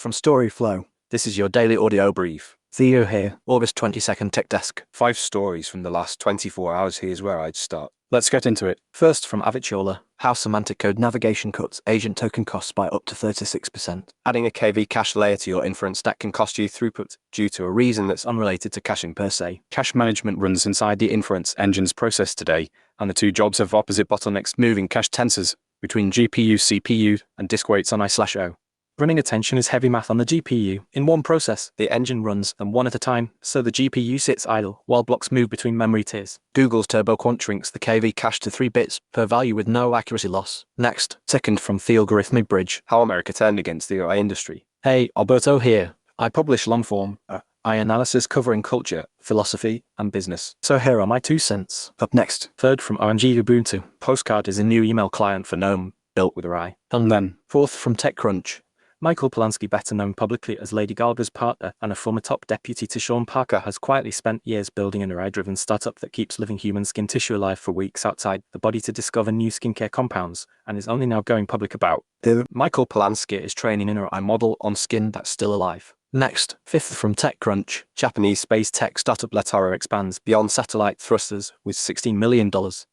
From storyflo, this is your daily audio brief. Theo here, August 22nd Tech Desk. 5 stories from the last 24 hours. Here's where I'd start. Let's get into it. First from Aviciola, how semantic code navigation cuts agent token costs by up to 36%. Adding a KV cache layer to your inference stack can cost you throughput due to a reason that's unrelated to caching per se. Cache management runs inside the inference engine's process today, and the two jobs have opposite bottlenecks, moving cache tensors between GPU, CPU, and disk weights on I/O. Running attention is heavy math on the GPU. In one process, the engine runs them one at a time, so the GPU sits idle while blocks move between memory tiers. Google's TurboQuant shrinks the KV cache to 3 bits per value with no accuracy loss. Next, second from the Algorithmic Bridge, how America turned against the AI industry. Hey, Alberto here. I publish long-form AI analysis covering culture, philosophy, and business. So here are my 2 cents. Up next, third from ONG Ubuntu. Postcard is a new email client for GNOME, built with AI. And then, fourth from TechCrunch. Michael Polanski, better known publicly as Lady Gaga's partner and a former top deputy to Sean Parker, has quietly spent years building an AI-driven startup that keeps living human skin tissue alive for weeks outside the body to discover new skincare compounds, and is only now going public about. Michael Polanski is training an AI model on skin that's still alive. Next, fifth from TechCrunch, Japanese space tech startup Letara expands beyond satellite thrusters with $16 million.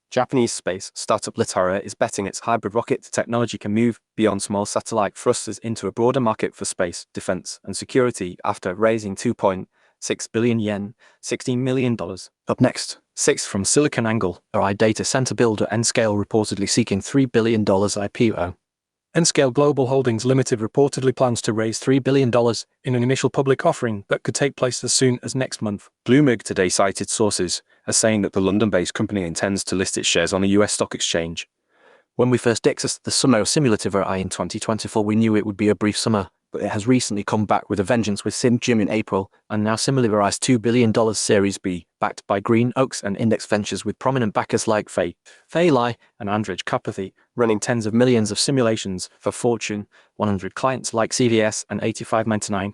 Japanese space startup Letara is betting its hybrid rocket technology can move beyond small satellite thrusters into a broader market for space, defense, and security after raising 2.6 billion yen, $16 million. Up next, sixth from SiliconANGLE, AI data center builder Nscale reportedly seeking $3 billion IPO. Nscale Global Holdings Limited reportedly plans to raise $3 billion in an initial public offering that could take place as soon as next month. Bloomberg today cited sources as saying that the London-based company intends to list its shares on a US stock exchange. When we first accessed the summer of simulative AI in 2024, we knew it would be a brief summer, but it has recently come back with a vengeance with SimGym in April, and now similarly raised $2 billion Series B, backed by Green Oaks and Index Ventures with prominent backers like Fei Lai and Andrej Karpathy, running tens of millions of simulations for Fortune 100 clients like CVS and 85.99%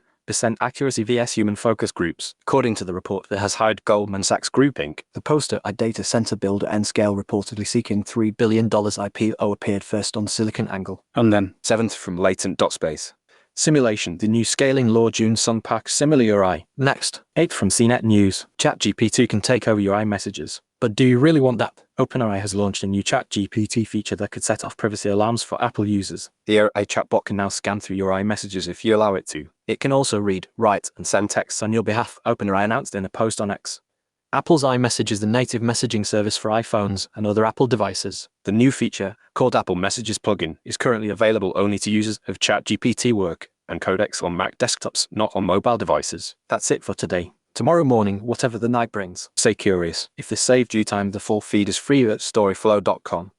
accuracy vs human focus groups. According to the report that has hired Goldman Sachs Group Inc., the poster AI data center builder Nscale reportedly seeking $3 billion IPO appeared first on SiliconANGLE. And then, seventh from Latent.space. Simulation, the new scaling law June Sun Park Simula AI. Next, 8th from CNET News. ChatGPT can take over your iMessages. But do you really want that? OpenAI has launched a new ChatGPT feature that could set off privacy alarms for Apple users. The AI chatbot can now scan through your iMessages if you allow it to. It can also read, write, and send texts on your behalf, OpenAI announced in a post on X. Apple's iMessage is the native messaging service for iPhones and other Apple devices. The new feature, called Apple Messages plugin, is currently available only to users of ChatGPT Work and Codex on Mac desktops, not on mobile devices. That's it for today. Tomorrow morning, whatever the night brings, stay curious. If this saved you time, the full feed is free at storyflo.com.